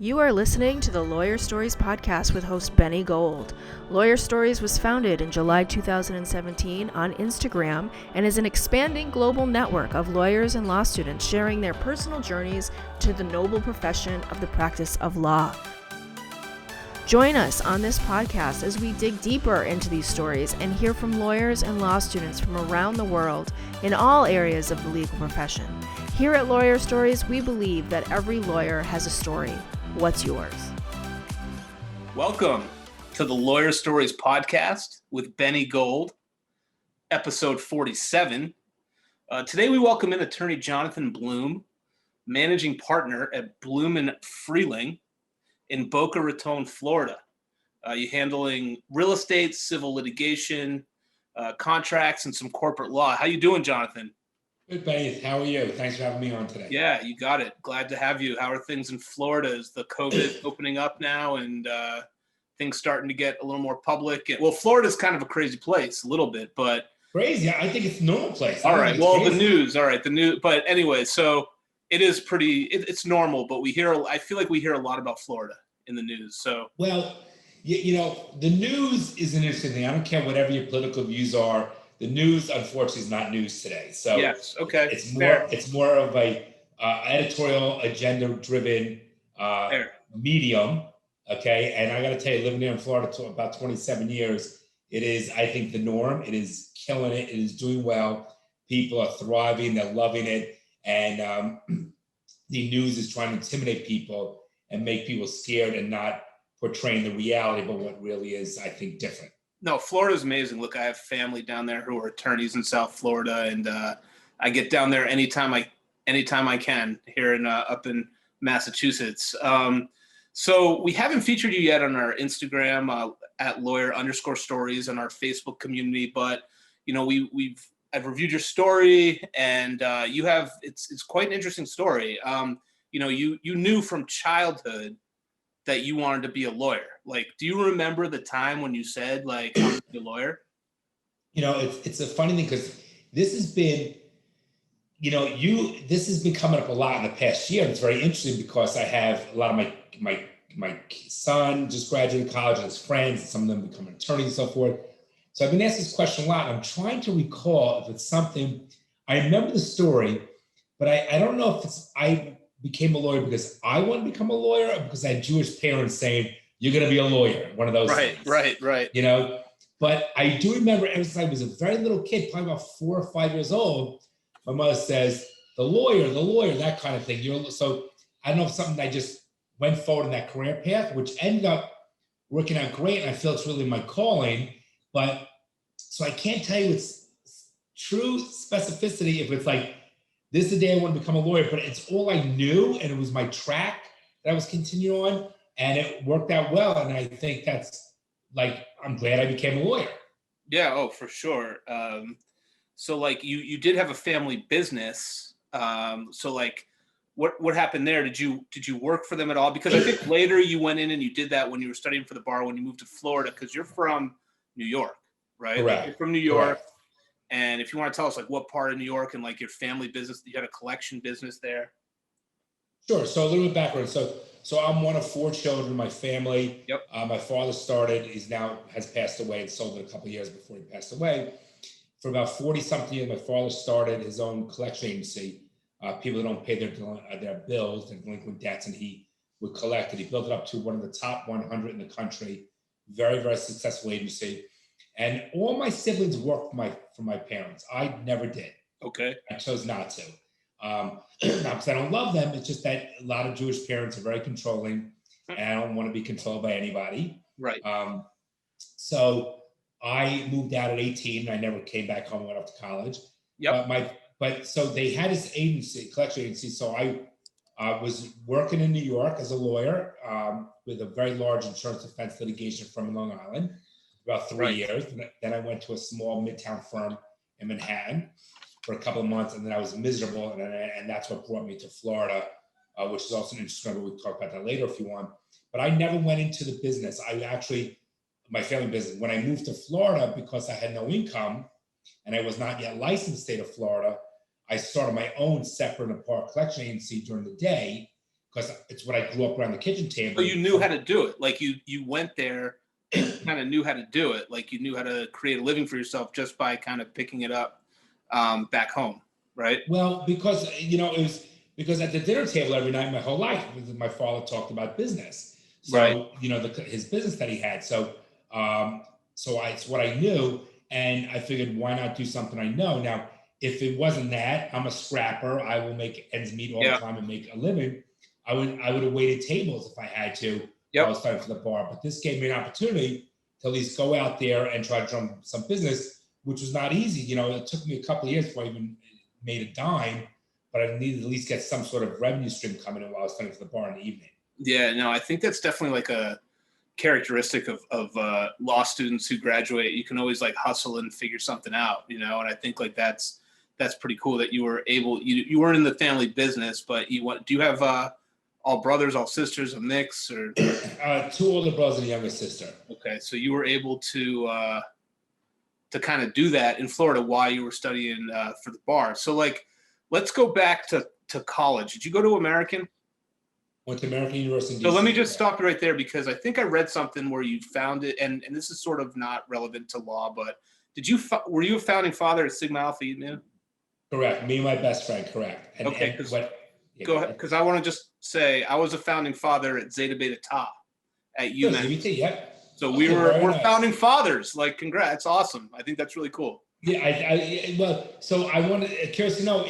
You are listening to the Lawyer Stories podcast with host Benny Gold. Lawyer Stories was founded in July 2017 on Instagram and is an expanding global network of lawyers and law students sharing their personal journeys to the noble profession of the practice of law. Join us on this podcast as we dig deeper into these stories and hear from lawyers and law students from around the world in all areas of the legal profession. Here at Lawyer Stories, we believe that every lawyer has a story. What's yours? Welcome to the Lawyer Stories podcast with Benny Gold, episode 47. Today we welcome in attorney Jonathan Bloom, managing partner at Bloom Freeling in Boca Raton, Florida. You're handling real estate, civil litigation, contracts, and some corporate law. How you doing, Jonathan? Good, Benny. How are you? Thanks for having me on today. Yeah, you got it. Glad to have you. How are things in Florida? Is the COVID opening up now and things starting to get a little more public? Well, Florida's kind of a crazy place, a little bit, but... Crazy? I think it's a normal place. All right. Well, crazy. The news. But anyway, so it is pretty... It's normal, but I feel like we hear a lot about Florida in the news. So... Well, you know, the news is an interesting thing. I don't care whatever your political views are. The news, unfortunately, is not news today. So yes, okay. It's more of a editorial, agenda-driven medium. Okay, and I got to tell you, living here in Florida for about 27 years, it is, I think, the norm. It is killing it. It is doing well. People are thriving. They're loving it, and the news is trying to intimidate people and make people scared and not portraying the reality, but what really is, I think, different. No, Florida's amazing. Look, I have family down there who are attorneys in South Florida, and I get down there anytime I can here up in Massachusetts. So we haven't featured you yet on our Instagram at lawyer_stories on our Facebook community, but you know I've reviewed your story, and you have it's quite an interesting story. You know, you knew from childhood that you wanted to be a lawyer. Like, do you remember the time when you said, like, I'm going to be a lawyer? You know, it's a funny thing because this has been, this has been coming up a lot in the past year. And it's very interesting because I have a lot of my son just graduated college and his friends, and some of them become attorneys and so forth. So I've been asked this question a lot. I'm trying to recall if it's something, I remember the story, but I don't know if I became a lawyer because I wanted to become a lawyer or because I had Jewish parents saying, you're going to be a lawyer, one of those things. Right. You know, but I do remember ever since I was a very little kid, probably about 4 or 5 years old, my mother says, the lawyer, that kind of thing. So I don't know if something I just went forward in that career path, which ended up working out great. And I feel it's really my calling, but so I can't tell you with true specificity if it's like, this is the day I want to become a lawyer, but it's all I knew, and it was my track that I was continuing on, and it worked out well. And I think that's like, I'm glad I became a lawyer. Yeah, oh, for sure. So like you did have a family business. So like what happened there? Did you work for them at all? Because I think later you went in and you did that when you were studying for the bar, when you moved to Florida, because you're from New York, right? Correct. Like, you're from New York. Correct. And if you want to tell us like what part of New York and like your family business, you had a collection business there. Sure. So a little bit background. So I'm one of 4 children in my family. Yep. My father started, has passed away and sold it a couple of years before he passed away. For about 40 something years, my father started his own collection agency. People that don't pay their bills, their delinquent debts, and he would collect it. He built it up to one of the top 100 in the country. Very, very successful agency. And all my siblings worked for my parents. I never did. Okay. I chose not to. Not because I don't love them. It's just that a lot of Jewish parents are very controlling, and I don't want to be controlled by anybody. Right. So I moved out at 18. And I never came back home and went off to college. Yep. But so they had this agency, collection agency. So I was working in New York as a lawyer with a very large insurance defense litigation firm in Long Island. About 3 years. Then I went to a small midtown firm in Manhattan for a couple of months, and then I was miserable, and that's what brought me to Florida, which is also an interesting story. We'll talk about that later if you want. But I never went into the business. My family business, when I moved to Florida, because I had no income and I was not yet licensed in the state of Florida, I started my own separate and apart collection agency during the day because it's what I grew up around the kitchen table. So you knew how to do it. Like you went there and kind of knew how to do it. Like you knew how to create a living for yourself just by kind of picking it up back home, right? Well, because, it was because at the dinner table every night, my whole life, my father talked about business. So, Right. his business that he had. So, it's what I knew. And I figured, why not do something I know? Now, if it wasn't that, I'm a scrapper. I will make ends meet all the time and make a living. I would have waited tables if I had to. I was fighting for the bar. But this gave me an opportunity to at least go out there and try to drum some business, which was not easy. It took me a couple of years before I even made a dime, but I needed to at least get some sort of revenue stream coming in while I was fighting for the bar in the evening. Yeah, no, I think that's definitely like a characteristic of law students who graduate. You can always like hustle and figure something out, and I think like that's pretty cool that you were able. You weren't in the family business, but do you have all brothers, all sisters, a mix, or 2 older brothers and a younger sister? Okay, so you were able to kind of do that in Florida while you were studying for the bar. So like, let's go back to college. Did you go to American? Went to American University. So let me just stop you right there, because I think I read something where you found it, and this is sort of not relevant to law, but were you a founding father at Sigma Alpha Mu? Correct. Me and my best friend. Correct. Okay. Go ahead, because I want to just say I was a founding father at Zeta Beta Tau at UMass. Yep. So we're nice. Founding fathers. Like, congrats! Awesome. I think that's really cool. Yeah. So I wanted curious to know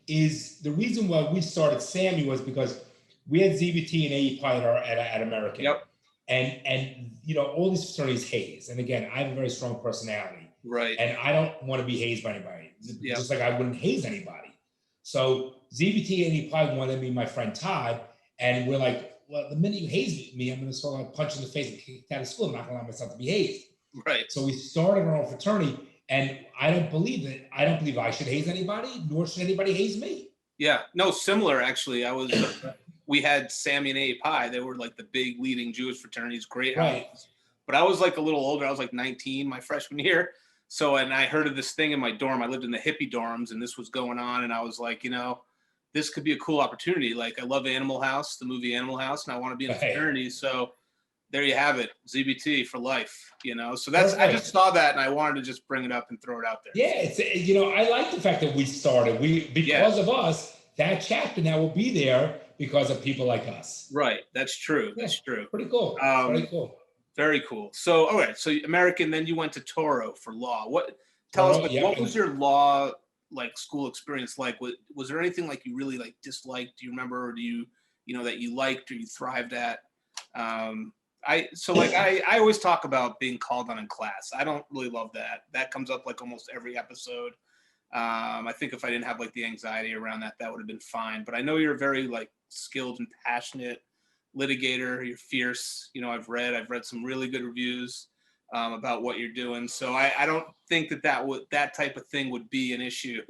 is the reason why we started Sammy was because we had ZBT and AEPI at American. Yep. And all these fraternities haze. And again, I have a very strong personality. Right. And I don't want to be hazed by anybody. Just like I wouldn't haze anybody. So ZBT and AEPI wanted me, my friend Todd, and we're like, well, the minute you haze me, I'm going to sort of punch in the face and kick out of school. I'm not going to allow myself to be hazed. Right. So we started our own fraternity, and I don't believe I should haze anybody, nor should anybody haze me. Yeah. No, similar actually. We had Sammy and AEPI. They were like the big leading Jewish fraternities, great houses. But I was like a little older. I was like 19 my freshman year. So, and I heard of this thing in my dorm. I lived in the hippie dorms, and this was going on. And I was like, this could be a cool opportunity. Like, I love Animal House, the movie Animal House, and I want to be in a fraternity. So there you have it, ZBT for life, So that's, I just saw that, and I wanted to just bring it up and throw it out there. Yeah, it's, I like the fact that we started. Because of us, that chapter now will be there because of people like us. Right. That's true. Yeah, that's true. Pretty cool. Pretty cool. Very cool. So, all right. So American, then you went to Toro for law. Tell us, what was your law school experience like? Was there anything like you really disliked? Do you remember, or do you that you liked or you thrived at? I always talk about being called on in class. I don't really love that. That comes up almost every episode. I think if I didn't have the anxiety around that would have been fine. But I know you're a very skilled and passionate litigator. You're fierce. I've read some really good reviews about what you're doing. So I don't think that type of thing would be an issue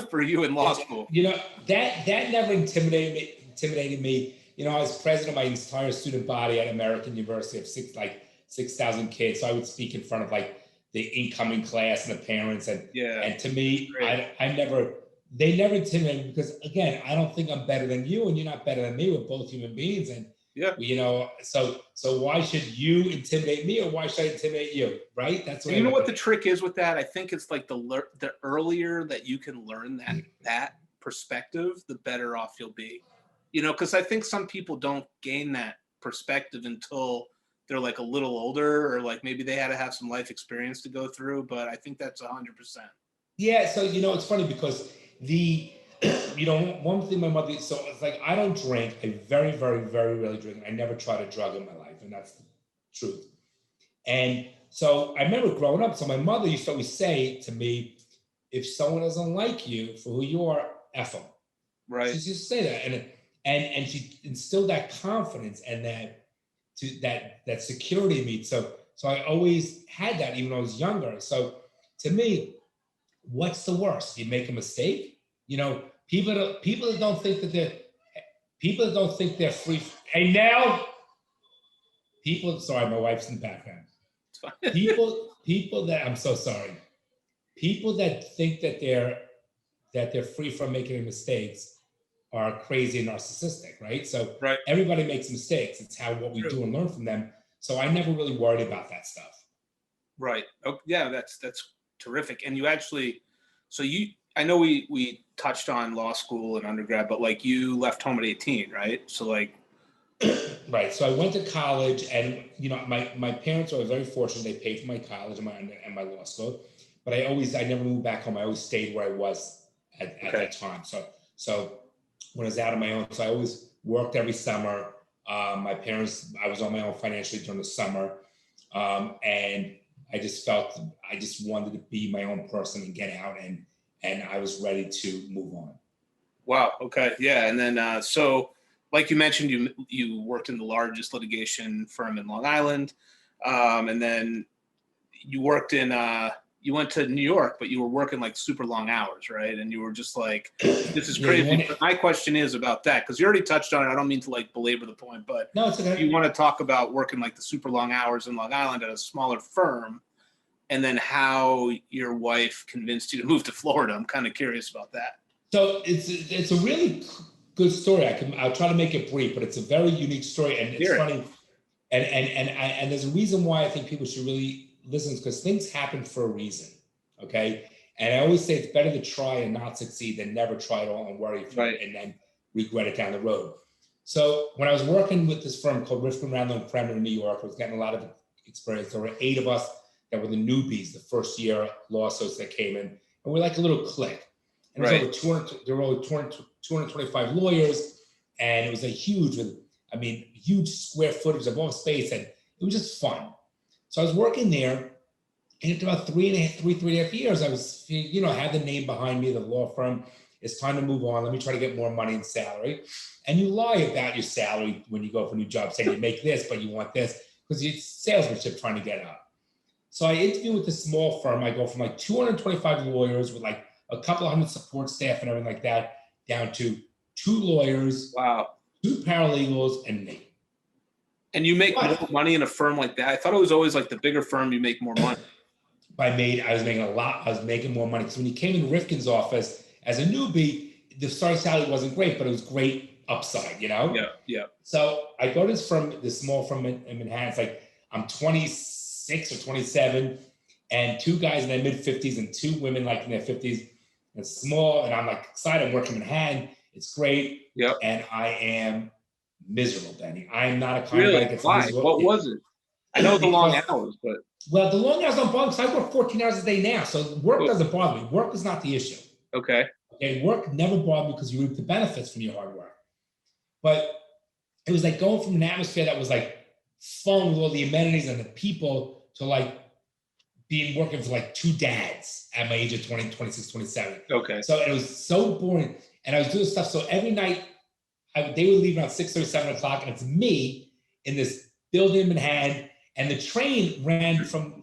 for you in law school. That never intimidated me. I was president of my entire student body at American University of 6,000 kids. So I would speak in front of the incoming class and the parents. And to me, they never intimidated me because, again, I don't think I'm better than you and you're not better than me. We're both human beings. And, so why should you intimidate me or why should I intimidate you? Right? That's what what the trick is with that? I think it's the earlier that you can learn that perspective, the better off you'll be. Because I think some people don't gain that perspective until they're like a little older, or like maybe they had to have some life experience to go through, but I think that's 100%. Yeah. So, it's funny because one thing my mother, so it's like, I don't drink. I very, very, very rarely drink. I never tried a drug in my life. And that's the truth. And so I remember growing up. So my mother used to always say to me, if someone doesn't like you for who you are, F them. Right. She used to say that. And she instilled that confidence and that security in me. So I always had that even when I was younger. So to me, what's the worst? You make a mistake? People that don't think that they're free. Hey, now, sorry, my wife's in the background. It's fine. People that, I'm so sorry. People that think that they're free from making mistakes are crazy and narcissistic, right? So Right. everybody makes mistakes. It's what we True. do and learn from them. So I never really worried about that stuff. Right. Oh, yeah, that's terrific. And you actually, so I know we touched on law school and undergrad, but like you left home at 18, right? So like, right. So I went to college, and my parents were very fortunate. They paid for my college and my law school, but I never moved back home. I always stayed where I was at that time. So when I was out on my own, so I always worked every summer. I was on my own financially during the summer, and I just wanted to be my own person and get out, and I was ready to move on. wow. Okay. Yeah. And then, so like you mentioned, you worked in the largest litigation firm in Long Island. And then you you went to New York, but you were working like super long hours, right? And you were just like, this is crazy. But my question is about that, because you already touched on it. I don't mean to like belabor the point, but no, it's okay. You want to talk about working like the super long hours in Long Island at a smaller firm, and then how your wife convinced you to move to Florida. I'm kind of curious about that. So it's a really good story. I'll try to make it brief, but it's a very unique story, and it's funny. And there's a reason why I think people should really listen, because things happen for a reason. Okay. And I always say it's better to try and not succeed than never try at all and worry and then regret it down the road. So when I was working with this firm called Rifkin, Randall & Fremder in New York, I was getting a lot of experience. There were 8 of us that were the newbies, the first year law associates that came in, and we're like a little clique. And there were over 225 lawyers, and it was huge square footage of office space, and it was just fun. So I was working there, and after about 3.5 years, I was, had the name behind me, the law firm. It's time to move on. Let me try to get more money and salary. And you lie about your salary when you go for a new job, saying you make this, but you want this, because it's salesmanship trying to get up. So I interviewed with this small firm. I go from like 225 lawyers with like a couple of hundred support staff and everything like that, down to 2 lawyers, wow, 2 paralegals, and me. And you make more money in a firm like that? I thought it was always like the bigger firm, you make more money. I was making a lot. I was making more money. So when you came in Rifkin's office as a newbie, the starting salary wasn't great, but it was great upside, Yeah. So I go to this small firm in Manhattan. It's like I'm 26 or 27, and 2 guys in their mid-50s and 2 women like in their 50s. It's small, and I'm like excited. I'm working in Manhattan. It's great. Yep. And I am miserable, Benny. I am not a kind of guy that gets miserable. What was it? I know the long hours, but well, the long hours don't bother me. So I work 14 hours a day now, so work doesn't bother me. Work is not the issue. Okay. Work never bothered me because you reap the benefits from your hard work. But it was like going from an atmosphere that was like fun with all the amenities and the people to like working for like 2 dads at my age of 20, 26, 27. Okay. So it was so boring. And I was doing stuff. So every night they would leave around 6:30, 7 o'clock, and it's me in this building in Manhattan. And the train ran from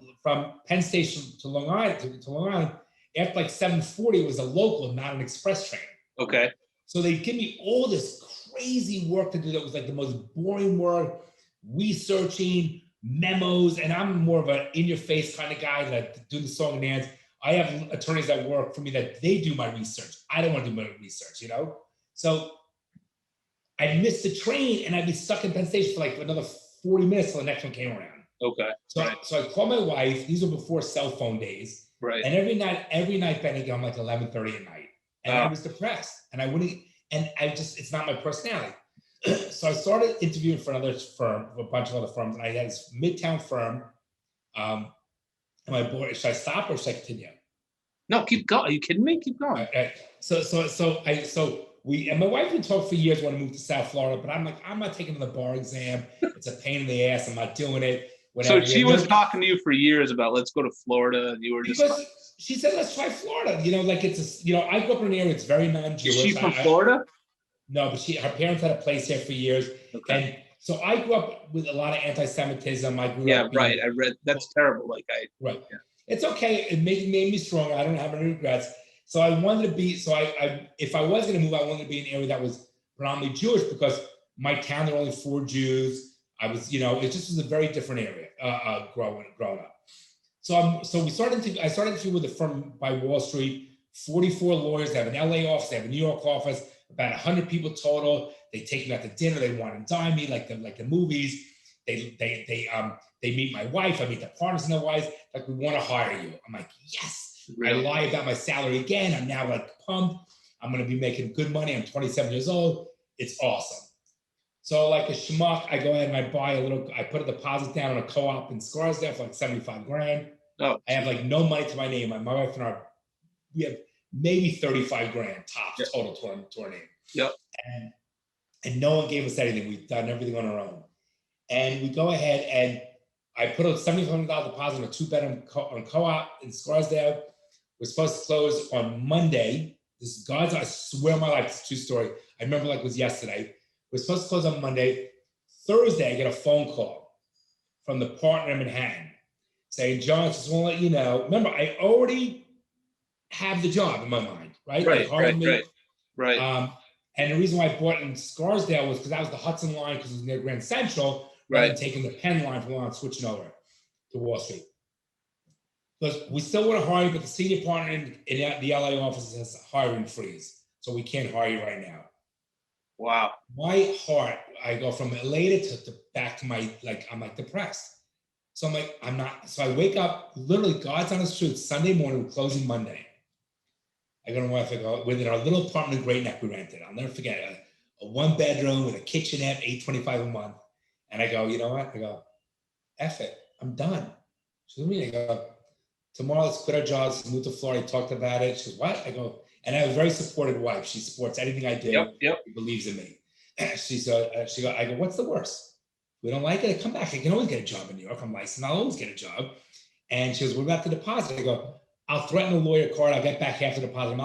Penn Station to Long Island to Long Island. After like 7:40, it was a local, not an express train. Okay. So they'd give me all this crazy work to do that was like the most boring work, researching memos, and I'm more of an in-your-face kind of guy that do the song and dance. I have attorneys that work for me that they do my research. I don't want to do my research, So I'd miss the train, and I'd be stuck in Penn Station for like another 40 minutes till the next one came around. Okay. So I called my wife. These were before cell phone days. Right. And every night, Benny, I'm like 11:30 at night, and I was depressed, and I wouldn't, and it's not my personality. So I started interviewing for another firm, a bunch of other firms, and I had this Midtown firm. And my board, should I stop or should I continue? No, keep going. Are you kidding me? Keep going. So we and my wife would talk for years want to move to South Florida, but I'm like, I'm not taking the bar exam. It's a pain in the ass. I'm not doing it. Whatever. So she was talking to you for years about let's go to Florida, and you were just she said let's try Florida. Like it's I grew up in an area that's very non-Jewish. Is she from Florida? No, but her parents had a place here for years. Okay. And so I grew up with a lot of anti-Semitism. I grew up. Yeah, right. I read that's terrible. Right. Yeah. It's okay. It made me stronger. I don't have any regrets. So I wanted to be. So I if I was going to move, I wanted to be in an area that was predominantly Jewish because my town there were only 4 Jews. I was, it just was a very different area growing up. So I started interviewing with a firm by Wall Street, 44 lawyers. They have an LA office, they have a New York office, about 100 people total. They take me out to dinner. They want to dine me like the movies. They meet my wife. I meet the partners and their wives. Like, we want to hire you. I'm like, yes. Really? I lie about my salary again. I'm now like pumped. I'm going to be making good money. I'm 27 years old. It's awesome. So like a schmuck, I go ahead and I put a deposit down on a co-op in Scarsdale for like 75 grand. Oh, I have like no money to my name. My wife and we have maybe 35 grand tops total to our name. Yep. And no one gave us anything. We've done everything on our own. And we go ahead and I put a $7,500 deposit on a 2-bedroom on co-op in Scarsdale. We're supposed to close on Monday. This is God's, I swear on my life, it's a true story. I remember like it was yesterday. We're supposed to close on Monday. Thursday, I get a phone call from the partner in Manhattan saying, John, just want to let you know. Remember, I already have the job in my mind, right? Right. And the reason why I bought in Scarsdale was because that was the Hudson line, because it was near Grand Central, rather than taking the Penn line from Long, switching over to Wall Street. Because we still want to hire you, but the senior partner in the LA office has a hiring freeze. So we can't hire you right now. Wow. My heart, I go from elated to back to I'm like depressed. So I'm like, I'm not. So I wake up, literally, God's honest truth, Sunday morning, we're closing Monday. I go to my wife, I go, within our little apartment in Great Neck we rented. I'll never forget a 1-bedroom with a kitchenette, $825 a month. And I go, you know what? I go, F it, I'm done. She goes, what do you mean? I go, tomorrow let's quit our jobs, move to Florida. Talked about it. She goes, what? I go, and I have a very supportive wife. She supports anything I do. Yep. She believes in me. I go, what's the worst? We don't like it. I come back. I can always get a job in New York. I'm licensed. I'll always get a job. And she goes, what about the deposit? I go, I'll threaten a lawyer card. I'll get back half the deposit. I'm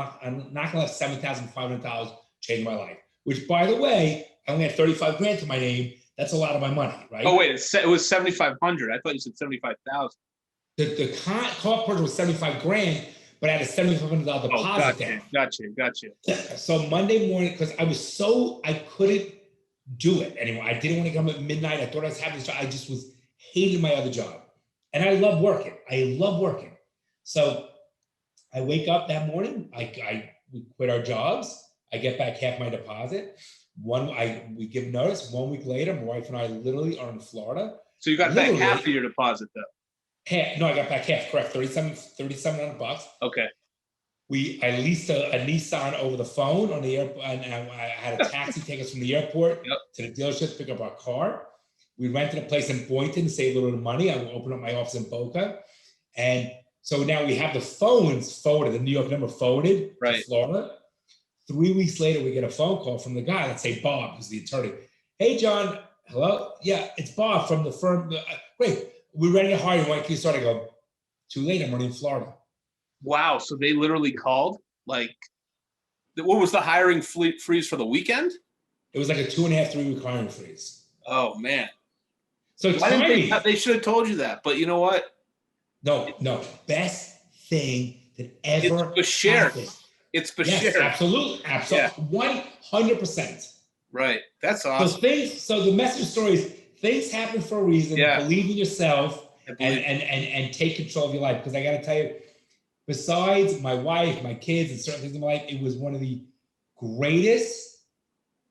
not going to let $7,500 change my life. Which, by the way, I only had 35 grand to my name. That's a lot of my money, right? Oh wait, it was 7,500. I thought you said 75,000. The co-op purchase was 75 grand, but I had a $7,500 deposit down. Gotcha. So Monday morning, because I couldn't do it anymore. I didn't want to come at midnight. I thought I was having this job. I just was hating my other job. And I love working. So I wake up that morning. We quit our jobs. I get back half my deposit. We give notice. 1 week later, my wife and I literally are in Florida. So you got back half of your deposit though? No, I got back half, correct. $3,700. Okay. I leased a Nissan over the phone on the airport, and I had a taxi take us from the airport to the dealership to pick up our car. We rented a place in Boynton to save a little money. I opened up my office in Boca. And so now we have the phones forwarded, the New York number forwarded to Florida. 3 weeks later, we get a phone call from the guy, let's say Bob, who's the attorney. Hey, John, hello? Yeah, it's Bob from the firm. Great, we're ready to hire you. When can you start? I go, too late, I'm already in Florida. Wow, so they literally called? Like, what was the hiring freeze for the weekend? It was like a 2.5, 3 week hiring freeze. Oh, man. So they should have told you that, but you know what? No, best thing that ever happened. It's Bashir. Yes, absolutely. 100%. Right. That's awesome. So the message story is things happen for a reason. Yeah. Believe in yourself and take control of your life. Because I got to tell you, besides my wife, my kids, and certain things in my life, it was one of the greatest,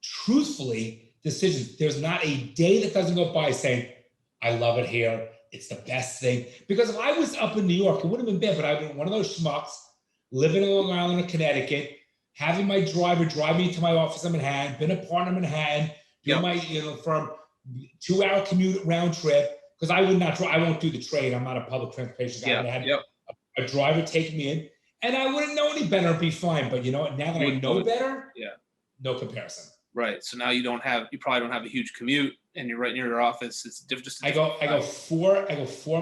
truthfully, decisions. There's not a day that doesn't go by saying, I love it here. It's the best thing. Because if I was up in New York, it wouldn't have been bad, but I'd been one of those schmucks living in Long Island or Connecticut, having my driver drive me to my office in Manhattan, been a partner in Manhattan, do my from 2-hour commute round trip, because I won't do the train. I'm not a public transportation guy. I had a driver take me in, and I wouldn't know any better and be fine. But you know what? Now that I know better, no comparison. Right. So now you probably don't have a huge commute, and you're right near your office. It's just. I go 4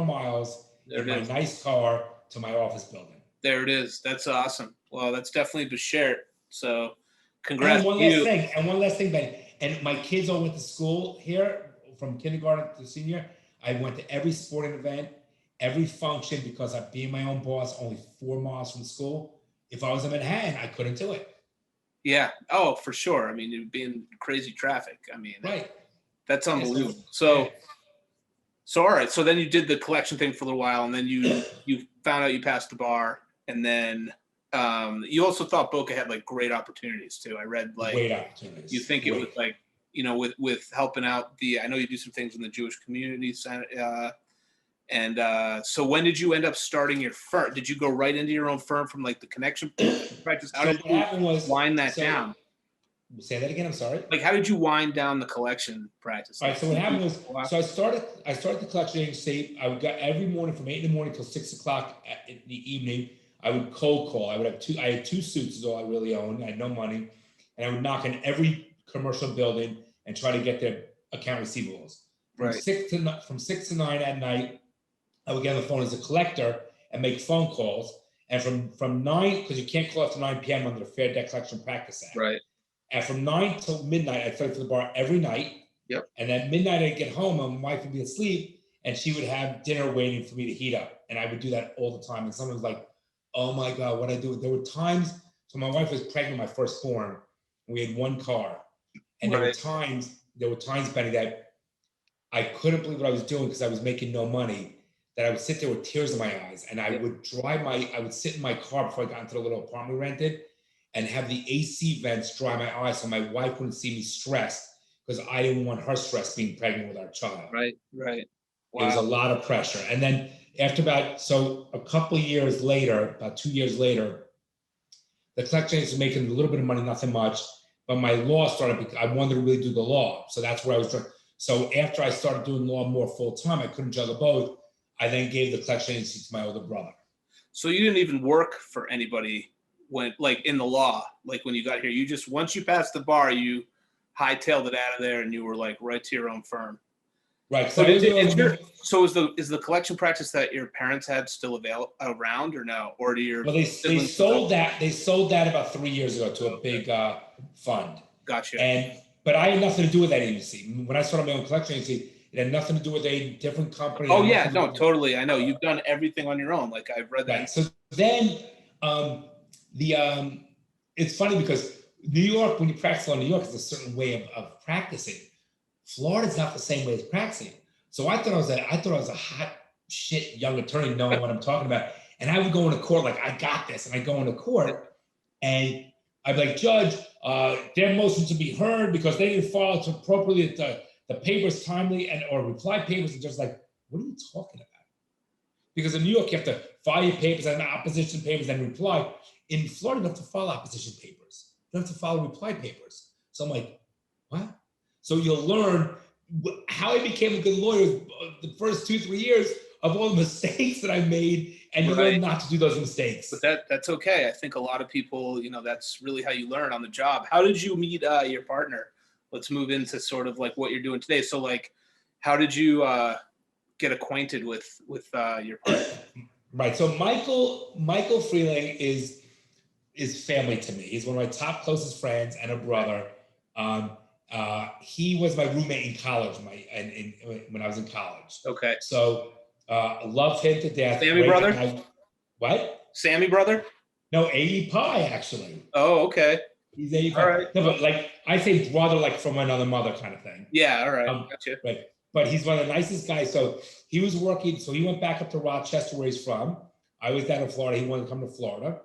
miles in my nice car to my office building. There it is. That's awesome. Well, that's definitely Bashir. So, congrats. And one last thing, Ben. And my kids all went to school here from kindergarten to senior. I went to every sporting event, every function, because I'm being my own boss, only 4 miles from school. If I was in Manhattan, I couldn't do it. Yeah. Oh, for sure. I mean, it'd be in crazy traffic. I mean, that's unbelievable. So all right. So then you did the collection thing for a little while, and then you found out you passed the bar. And then You also thought Boca had like great opportunities too. I read like great opportunities. You think it was like, you know, with helping out I know you do some things in the Jewish community center. So when did you end up starting your firm? Did you go right into your own firm from like the connection practice? How did you wind that down? Say that again. I'm sorry. Like, how did you wind down the collection practice? All right. So what happened was, so I started the collection agency. I would go every morning from 8 in the morning till 6 o'clock in the evening. I would cold call. I had 2 suits is all I really owned. I had no money, and I would knock on every commercial building and try to get their account receivables. From 6 to 9 at night, I would get on the phone as a collector and make phone calls. And from 9, because you can't call after 9 p.m. under the Fair Debt Collection Practice Act. Right. And from 9 till midnight, I'd start to the bar every night. Yep. And at midnight, I'd get home, and my wife would be asleep, and she would have dinner waiting for me to heat up. And I would do that all the time. And someone was like, oh my God, what I do? There were times, so my wife was pregnant with my firstborn, and we had 1 car. And there were times, Benny, that I couldn't believe what I was doing because I was making no money, that I would sit there with tears in my eyes, and I would sit in my car before I got into the little apartment we rented, and have the AC vents dry my eyes so my wife wouldn't see me stressed, because I didn't want her stress being pregnant with our child. Right. Wow. It was a lot of pressure. And then after a couple of years later, about 2 years later, the collection agency was making a little bit of money, nothing much, but my law started because I wanted to really do the law. So that's where I was trying. So after I started doing law more full time, I couldn't juggle both. I then gave the collection agency to my older brother. So you didn't even work for anybody when, like, in the law, like when you got here, you just, once you passed the bar, you hightailed it out of there and you were like right to your own firm. Right. So is the collection practice that your parents had still around or no? Or do your they sold that. They sold that about 3 years ago to a big fund. Gotcha. But I had nothing to do with that agency. When I started my own collection agency, it had nothing to do with a different company. Oh yeah, no, totally. I know you've done everything on your own. Like I've read that. Right. So then it's funny because New York, when you practice law in New York, is a certain way of practicing. Florida's not the same way as practicing. So I thought I was a hot shit young attorney knowing what I'm talking about. And I would go into court like, I got this. And I go into court and I'd be like, Judge, their motion to be heard because they didn't file it appropriately, the papers timely or reply papers. And just like, what are you talking about? Because in New York, you have to file your papers and opposition papers and reply. In Florida, you don't have to file opposition papers. You don't have to file reply papers. So I'm like, what? So you'll learn how I became a good lawyer the first 2-3 years of all the mistakes that I made, and you learn not to do those mistakes. But that's okay. I think a lot of people, that's really how you learn on the job. How did you meet your partner? Let's move into sort of like what you're doing today. So like, how did you get acquainted with your partner? Right. So Michael Freeling is family to me. He's one of my top closest friends and a brother. He was my roommate in college when I was in college. Okay. So love him to death. Sammy brother? What? Sammy brother? No, A.E. Pie, actually. Oh, okay. He's A.E. Pie. All right. No, but like I say brother like from another mother kind of thing. Yeah, all right. Gotcha. Right. But he's one of the nicest guys. So he was working, so he went back up to Rochester where he's from. I was down in Florida. He wanted to come to Florida.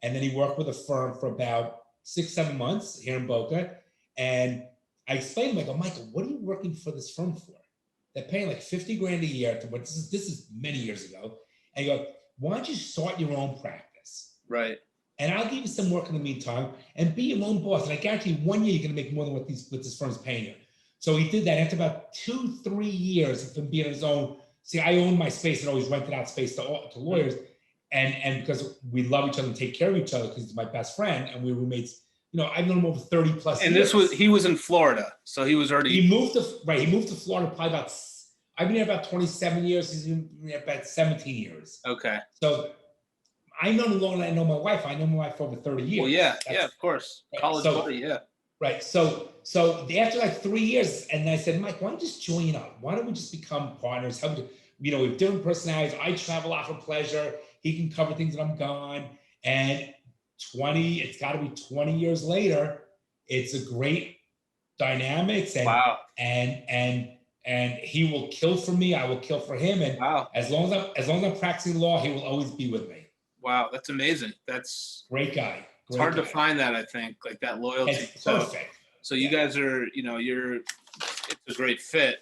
And then he worked with a firm for about 6-7 months here in Boca. And I explained to him, I go, Michael, what are you working for this firm for? They're paying like $50,000 a year. This is many years ago. And you go, why don't you start your own practice? Right. And I'll give you some work in the meantime and be your own boss. And I guarantee you 1 year you're going to make more than what this firm's paying you. So he did that after about 2-3 years of him being on his own. See, I owned my space and always rented out space to lawyers. And because we love each other and take care of each other because he's my best friend and we were roommates. I've known him over 30 plus years. And he was in Florida. So he was already. He moved to Florida probably I've been here about 27 years. He's been here about 17 years. Okay. So I know him longer than I know my wife. I know my wife for over 30 years. Well, yeah, of course. Right. College buddy, yeah. Right. So after like 3 years, and I said, Mike, why don't you just join up? Why don't we just become partners? We have different personalities. I travel out for pleasure. He can cover things when I'm gone. And it's got to be 20 years later. It's a great dynamics. And, wow. And he will kill for me. I will kill for him. And wow. as long as I'm practicing law, he will always be with me. Wow, that's amazing. That's Great guy. it's hard to find that, I think, like that loyalty. It's perfect. So you guys are, it's a great fit.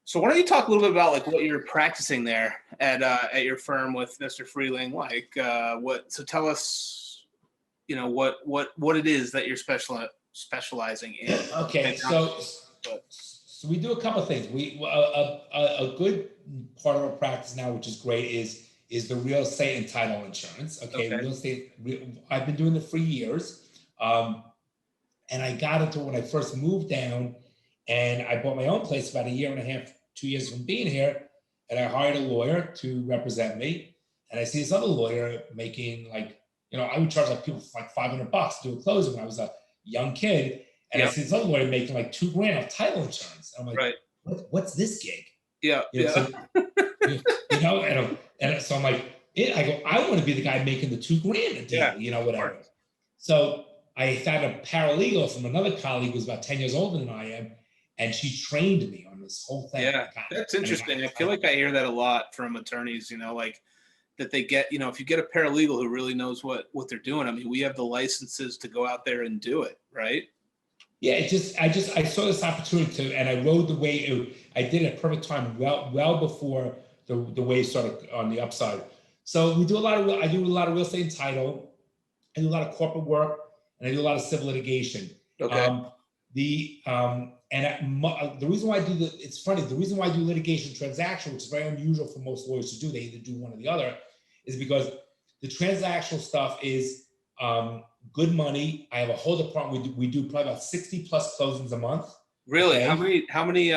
So why don't you talk a little bit about like what you're practicing there at your firm with Mr. Freeling? Like so tell us, what it is that you're specializing in. Okay, so we do a couple of things. A good part of our practice now, which is great, is the real estate and title insurance. Okay. Real estate. I've been doing it for years, and I got into it when I first moved down, and I bought my own place about 1.5 years, 2 years from being here, and I hired a lawyer to represent me. And I see this other lawyer making like, I would charge like people like $500 to do a closing when I was a young kid. And I see this other lawyer making like $2,000 of title insurance. I'm like, what's this gig? Yeah. So, and so I'm like, I want to be the guy making the $2,000 a deal, whatever. So I found a paralegal from another colleague who's about 10 years older than I am, and she trained me on this whole thing. Yeah, that's interesting. I feel like I hear that a lot from attorneys, like that they get, if you get a paralegal who really knows what they're doing. I mean, we have the licenses to go out there and do it, right? Yeah, I saw this opportunity and I rode the wave. I did it at perfect time, well before the wave started on the upside. So I do a lot of real estate and title. I do a lot of corporate work, and I do a lot of civil litigation. Okay. The reason why I do it's funny, the reason why I do litigation transaction, which is very unusual for most lawyers to do, they either do one or the other, is because the transactional stuff is good money. I have a whole department. We do probably about 60 plus closings a month. Really? Okay? How many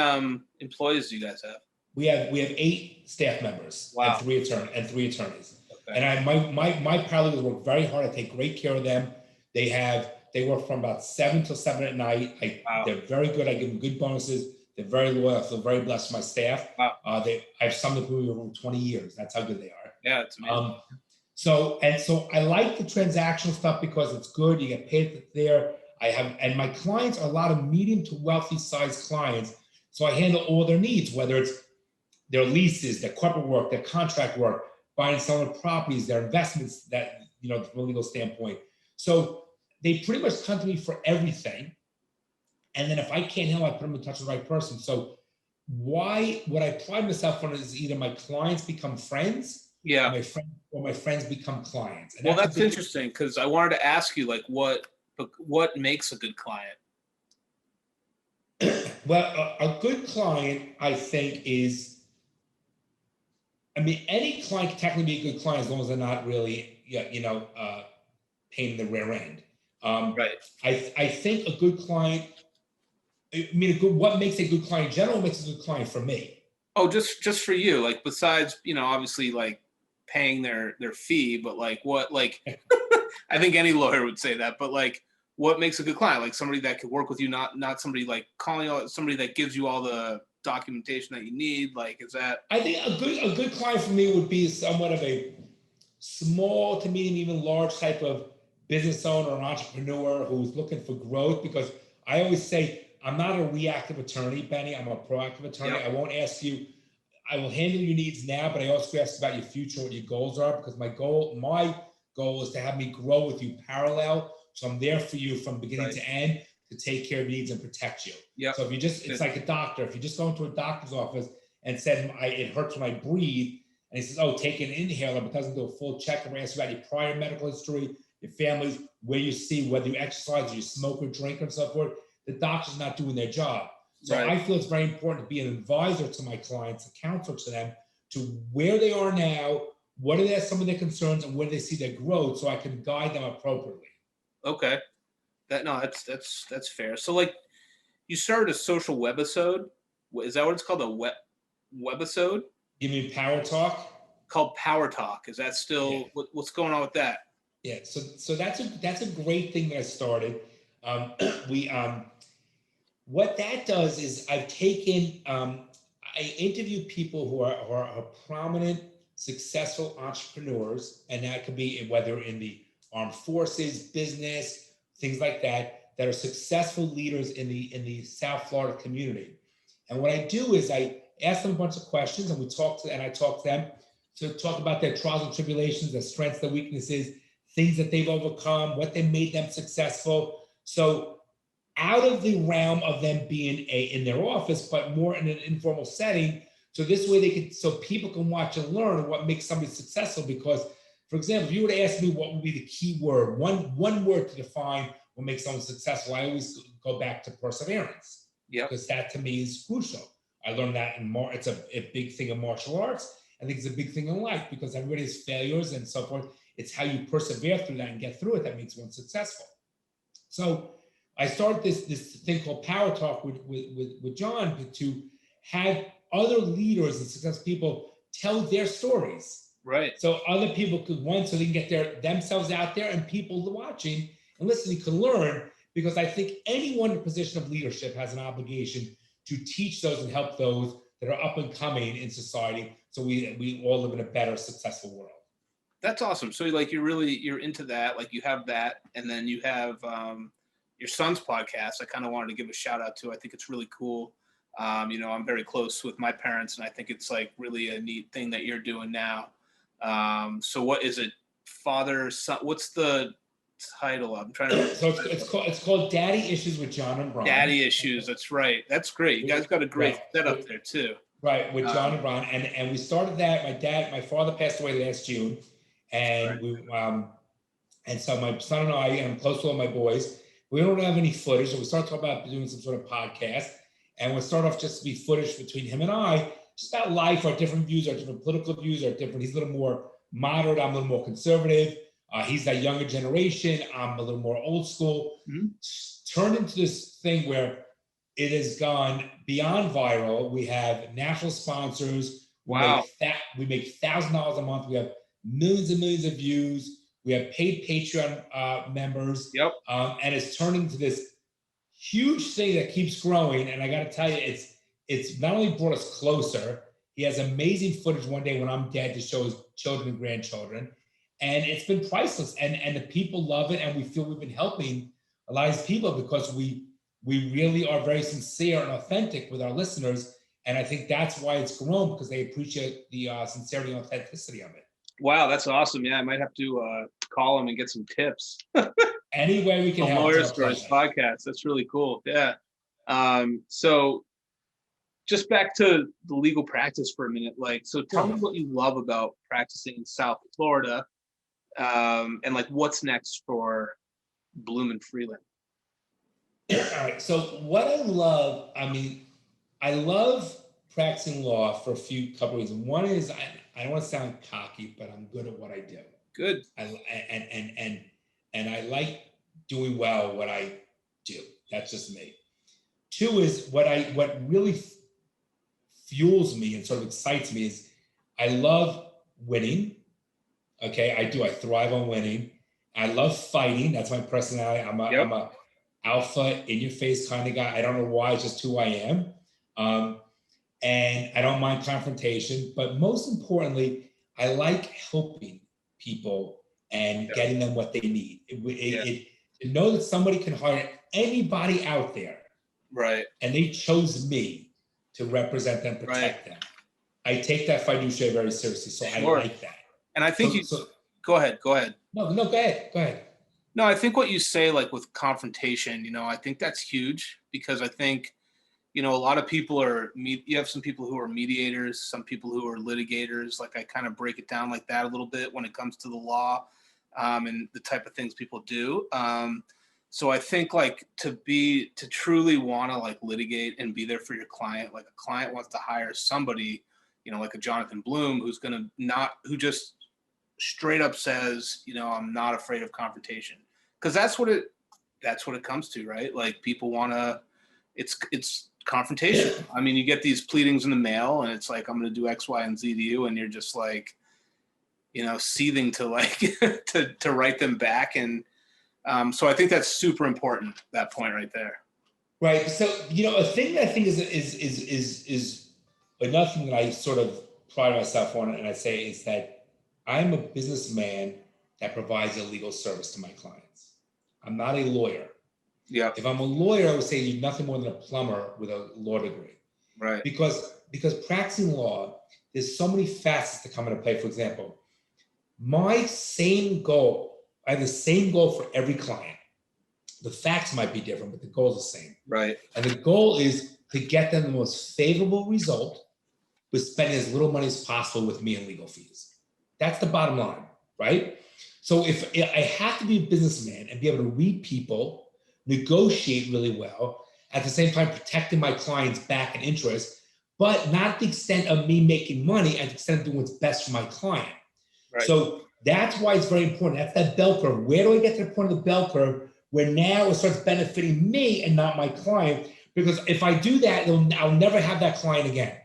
employees do you guys have? We have 8 staff members. Wow. and three attorneys. Okay. And my paralegals work very hard. I take great care of them. They work from about 7 till 7 at night. Wow. They're very good. I give them good bonuses. They're very loyal. I feel very blessed with my staff. Wow. I have some that been with me over 20 years. That's how good they are. Yeah, it's amazing. So I like the transactional stuff because it's good. You get paid there. And my clients are a lot of medium to wealthy sized clients. So I handle all their needs, whether it's their leases, their corporate work, their contract work, buying and selling properties, their investments that, from a legal standpoint. So they pretty much come to me for everything. And then if I can't handle it, I put them in touch with the right person. So what I pride myself on is either my clients become friends, or my friends become clients. And that's interesting, because I wanted to ask you, like, what makes a good client? Well, a good client, I think, is, any client can technically be a good client as long as they're not really, pain in the rear end. Right. I think a good client, what makes a good client in general makes a good client for me. Oh, just for you, like, besides, obviously, like, paying their fee, but like what, like, I think any lawyer would say that, but like, what makes a good client? Like somebody that could work with you, not somebody like calling you, somebody that gives you all the documentation that you need. Like, is that? I think a good client for me would be somewhat of a small to medium, even large type of business owner or entrepreneur who's looking for growth. Because I always say, I'm not a reactive attorney, Benny. I'm a proactive attorney. Yep. I won't ask you. I will handle your needs now, but I also ask about your future, what your goals are, because my goal is to have me grow with you parallel. So I'm there for you from beginning to end to take care of needs and protect you. Yep. So if it's like a doctor. If you just go into a doctor's office and said, it hurts when I breathe, and he says, oh, take an inhaler, but doesn't do a full checkup or ask about your prior medical history, your family, where you see, whether you exercise, or you smoke or drink and so forth, the doctor's not doing their job. So I feel it's very important to be an advisor to my clients, a counselor to them, to where they are now, what are some of their concerns, and where do they see their growth, so I can guide them appropriately. Okay, that's fair. So like, you started a social webisode. Is that what it's called? A webisode? You mean Power Talk? Called Power Talk. Is that still what's going on with that? Yeah. So that's a great thing that I started. What that does is I've taken, I interview people who are prominent, successful entrepreneurs, and that could be whether in the armed forces, business, things like that are successful leaders in the South Florida community. And what I do is I ask them a bunch of questions, and I talk to them to talk about their trials and tribulations, their strengths, their weaknesses, things that they've overcome, what they made them successful. So out of the realm of them being in their office, but more in an informal setting. So this way so people can watch and learn what makes somebody successful. Because, for example, if you were to ask me what would be the key word, one word to define what makes someone successful, I always go back to perseverance. Yep. Because that to me is crucial. I learned that it's a big thing in martial arts. I think it's a big thing in life, because everybody has failures and so forth. It's how you persevere through that and get through it that makes one successful. So I started this thing called Power Talk with John to have other leaders and successful people tell their stories. Right. So other people could, so they can get themselves out there, and people watching and listening can learn, because I think anyone in a position of leadership has an obligation to teach those and help those that are up and coming in society, so we all live in a better, successful world. That's awesome. So like you're into that, like you have that, and then you have your son's podcast. I kind of wanted to give a shout out to. I think it's really cool. I'm very close with my parents, and I think it's like really a neat thing that you're doing now. So what is it? Father, son, what's the title? I'm trying to. So it's called Daddy Issues with John and Brian. Daddy Issues. That's right. That's great. You guys got a great setup there too. Right, with John and Brian, and we started that. My father passed away last June, and and so my son and I, and I'm close to all my boys. We don't have any footage, so we started talking about doing some sort of podcast, and we'll start off just to be footage between him and I, just about life, our different views, our different political views, our different. He's a little more moderate. I'm a little more conservative. He's that younger generation. I'm a little more old school. Mm-hmm. Turned into this thing where it has gone beyond viral. We have national sponsors. Wow. We make $1,000 a month. We have millions and millions of views. We have paid Patreon members. Yep. And it's turning into this huge thing that keeps growing. And I got to tell you, it's not only brought us closer. He has amazing footage one day when I'm dead to show his children and grandchildren. And it's been priceless. And the people love it. And we feel we've been helping a lot of people, because we really are very sincere and authentic with our listeners. And I think that's why it's grown, because they appreciate the sincerity and authenticity of it. Wow, that's awesome. Yeah, I might have to call him and get some tips. Any way we can help. Lawyer Stories podcast. That's really cool. Yeah. So just back to the legal practice for a minute. So tell me what you love about practicing in South Florida, and like what's next for Bloom Freeling. All right. So what I love, I love practicing law for a couple of reasons. One is I don't want to sound cocky, but I'm good at what I do. Good. And I like doing well what I do. That's just me. Two is what really fuels me and sort of excites me is I love winning. Okay, I do. I thrive on winning. I love fighting. That's my personality. I'm a alpha, in your face kind of guy. I don't know why, it's just who I am. And I don't mind confrontation, but most importantly, I like helping people and getting them what they need. To know that somebody can hire anybody out there, right? And they chose me to represent them, protect them. I take that fiduciary very seriously, so I like that. And I think go ahead. No, go ahead. No, I think what you say, like with confrontation, I think that's huge, because I think, a lot of people you have some people who are mediators, some people who are litigators. Like I kind of break it down like that a little bit when it comes to the law, and the type of things people do. So I think like to truly want to like litigate and be there for your client, like a client wants to hire somebody, like a Jonathan Bloom, who just straight up says, I'm not afraid of confrontation, because that's what it comes to, right? Like people want to, it's confrontation. I mean, you get these pleadings in the mail and it's like, I'm going to do X, Y, and Z to you. And you're just like, seething to like, to write them back. And so I think that's super important, that point right there. Right. So, a thing that I think is another thing that I sort of pride myself on, and I say is that I'm a businessman that provides a legal service to my clients. I'm not a lawyer. Yeah. If I'm a lawyer, I would say you're nothing more than a plumber with a law degree. Right. Because practicing law, there's so many facets that come into play. For example, my same goal, I have the same goal for every client. The facts might be different, but the goal is the same. Right. And the goal is to get them the most favorable result with spending as little money as possible with me in legal fees. That's the bottom line, right? So if I have to be a businessman and be able to read people, negotiate really well, at the same time protecting my clients' back and interest, but not at the extent of me making money, at the extent of doing what's best for my client. Right. So that's why it's very important. That's that bell curve. Where do I get to the point of the bell curve where now it starts benefiting me and not my client? Because if I do that, I'll never have that client again.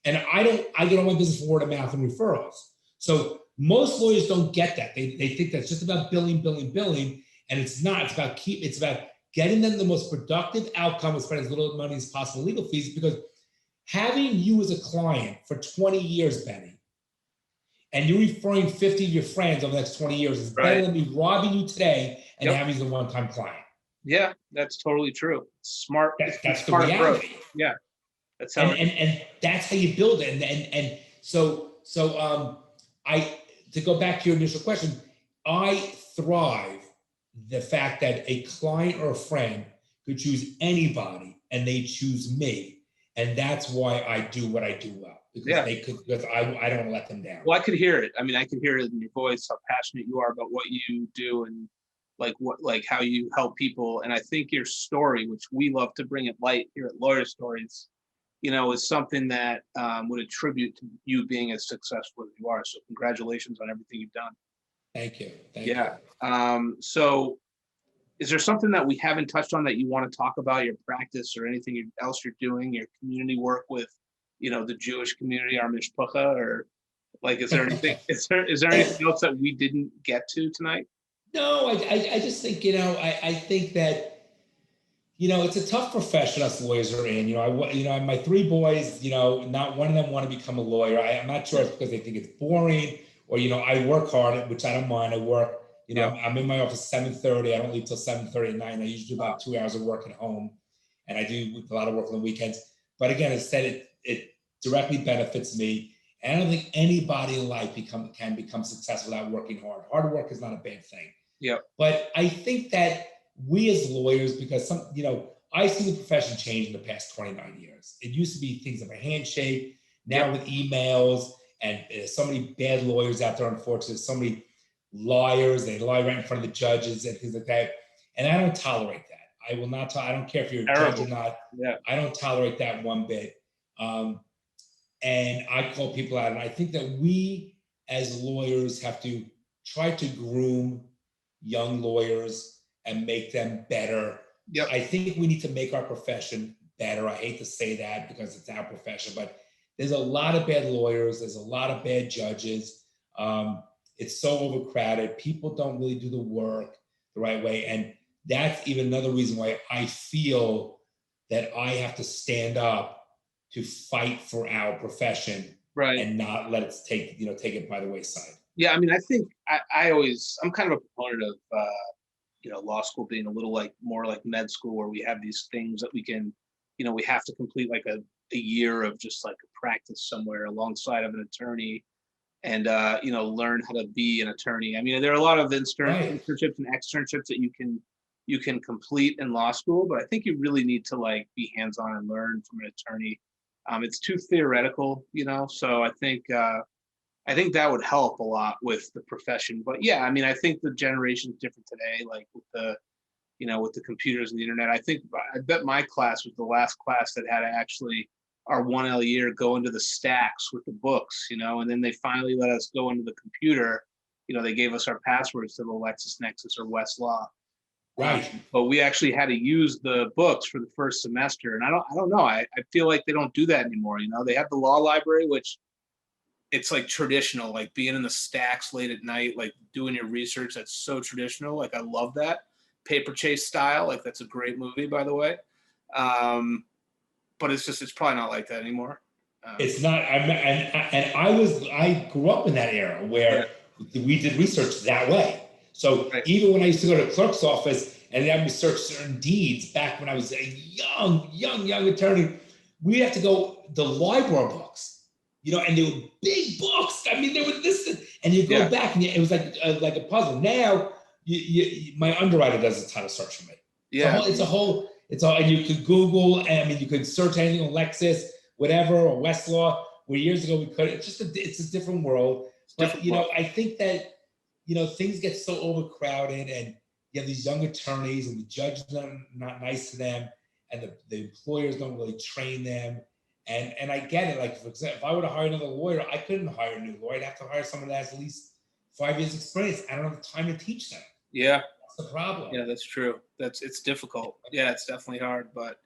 And I get all my business from word of mouth and referrals. So most lawyers don't get that. They think that's just about billing. And it's not. It's about getting them the most productive outcome and spending as little money as possible in legal fees, because having you as a client for 20 years, Benny, and you're referring 50 of your friends over the next 20 years is better than me robbing you today and having you as a one-time client. Yeah, that's totally true. Smart. That's smart the reality. Approach. Yeah. That's how and that's how you build it. And so to go back to your initial question, I thrive the fact that a client or a friend could choose anybody and they choose me. And that's why I do what I do well. Because I don't want to let them down. Well, I could hear it. I mean, I can hear it in your voice, how passionate you are about what you do and like how you help people. And I think your story, which we love to bring it light here at Lawyer Stories, is something that would attribute to you being as successful as you are. So congratulations on everything you've done. Thank you. Thank you. So is there something that we haven't touched on that you want to talk about, your practice or anything else you're doing, your community work with, the Jewish community, our mishpacha, or is there anything, is there anything else that we didn't get to tonight? No, I just think, I think that, it's a tough profession us lawyers are in. My three boys, not one of them want to become a lawyer. I'm not sure it's because they think it's boring or, I work hard, which I don't mind. I work, I'm in my office 7:30. I don't leave till 7:30 at night. And I usually do about 2 hours of work at home. And I do a lot of work on the weekends. But again, as I said, it directly benefits me. And I don't think anybody in life can become successful without working hard. Hard work is not a bad thing. Yeah. But I think that we as lawyers, because I've seen the profession change in the past 29 years. It used to be things of a handshake. Now with emails and so many bad lawyers out there, unfortunately, so many liars, they lie right in front of the judges and things like that. And I don't tolerate that. I will not, I don't care if you're a judge or not. Yeah. I don't tolerate that one bit. And I call people out. And I think that we as lawyers have to try to groom young lawyers and make them better. Yep. I think we need to make our profession better. I hate to say that because it's our profession, but there's a lot of bad lawyers. There's a lot of bad judges. It's so overcrowded. People don't really do the work the right way. And that's even another reason why I feel that I have to stand up to fight for our profession, right, and not let it take it by the wayside. Yeah, I mean, I think I'm kind of a proponent of law school being a little more like med school, where we have these things that we can, we have to complete like a year of just like a practice somewhere alongside of an attorney, and learn how to be an attorney. I mean, there are a lot of internships and externships that you can complete in law school, but I think you really need to be hands-on and learn from an attorney. It's too theoretical, so I think that would help a lot with the profession. But yeah, I mean, I think the generation's different today, with the computers and the internet. I bet my class was the last class that had to actually our 1L year go into the stacks with the books, and then they finally let us go into the computer. They gave us our passwords to the LexisNexis or Westlaw. Right. But we actually had to use the books for the first semester. And I don't know. I feel like they don't do that anymore. They have the law library, which it's like traditional, like being in the stacks late at night, like doing your research. That's so traditional. Like, I love that. Paper Chase style. Like, that's a great movie, by the way. But it's probably not like that anymore. It's not. I grew up in that era where we did research that way. So even when I used to go to the clerk's office and have me search certain deeds back when I was a young attorney, we have to go the library books. and they were big books. I mean, they were this, and you go back, and it was like a puzzle. Now, my underwriter does a ton of search for me. Yeah, it's all, and you could Google, and I mean, you could search anything on Lexus, whatever, or Westlaw. Where years ago we could. It's a different world. But I think that things get so overcrowded, and you have these young attorneys, and the judges are not nice to them, and the employers don't really train them. And I get it. Like, for example, if I were to hire another lawyer, I couldn't hire a new lawyer. I'd have to hire someone that has at least 5 years experience. I don't have the time to teach them. Yeah. That's the problem. Yeah, that's true. It's difficult. Yeah, it's definitely hard, but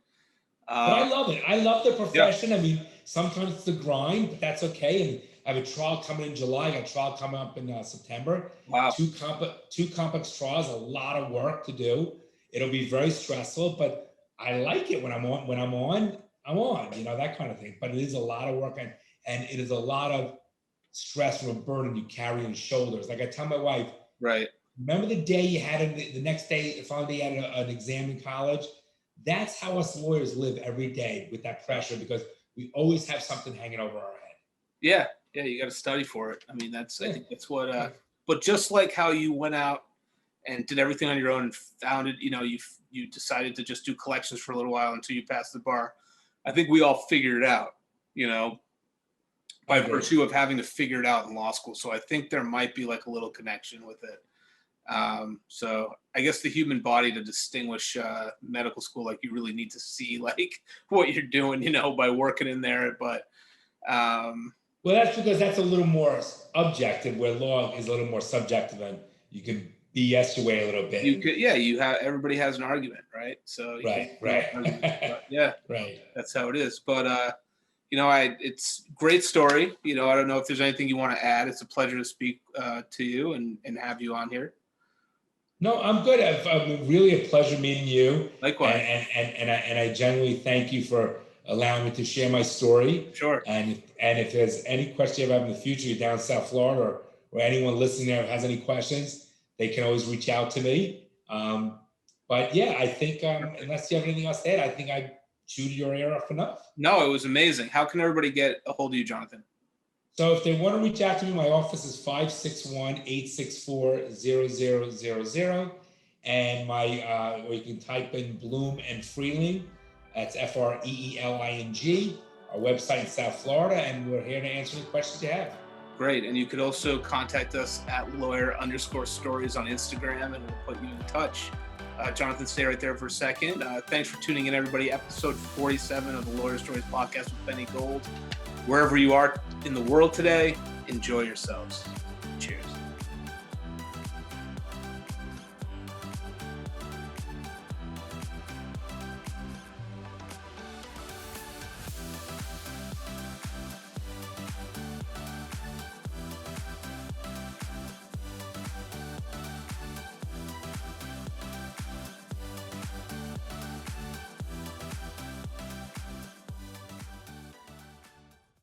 I love it. I love the profession. I mean, sometimes it's the grind, but that's okay. And I have a trial coming in July. I got a trial coming up in September. Wow. Two complex trials, a lot of work to do. It'll be very stressful, but I like it when I'm on. When I'm on, that kind of thing. But it is a lot of work, and it is a lot of stress from a burden you carry on your shoulders. Like I tell my wife, right. Remember the day you had the next day, the following day you had an exam in college? That's how us lawyers live every day, with that pressure, because we always have something hanging over our head. Yeah. Yeah. You got to study for it. I mean, I think that's what, but just like how you went out and did everything on your own and found it, you decided to just do collections for a little while until you passed the bar. I think we all figured it out, by virtue of having to figure it out in law school. So I think there might be like a little connection with it. So I guess the human body, to distinguish medical school, like you really need to see like what you're doing, by working in there. But well, that's because that's a little more objective, where law is a little more subjective, and you can BS your way a little bit. You have, everybody has an argument, right? So right. Yeah, right. That's how it is. But it's great story. I don't know if there's anything you want to add. It's a pleasure to speak to you and have you on here. No, I'm good. I've really a pleasure meeting you. Likewise. And I genuinely thank you for allowing me to share my story. Sure. And if there's any question you have in the future, you're down South Florida, or anyone listening there has any questions, they can always reach out to me. But yeah, I think unless you have anything else to add, I think I chewed your ear off enough. No, it was amazing. How can everybody get a hold of you, Jonathan? So if they want to reach out to me, my office is 561-864-0000. And or you can type in Bloom and Freeling. That's Freeling. Our website in South Florida, and we're here to answer any questions you have. Great. And you could also contact us at lawyer_stories on Instagram, and we'll put you in touch. Jonathan, stay right there for a second. Thanks for tuning in, everybody. Episode 47 of the Lawyer Stories podcast with Benny Gold. Wherever you are in the world today, enjoy yourselves.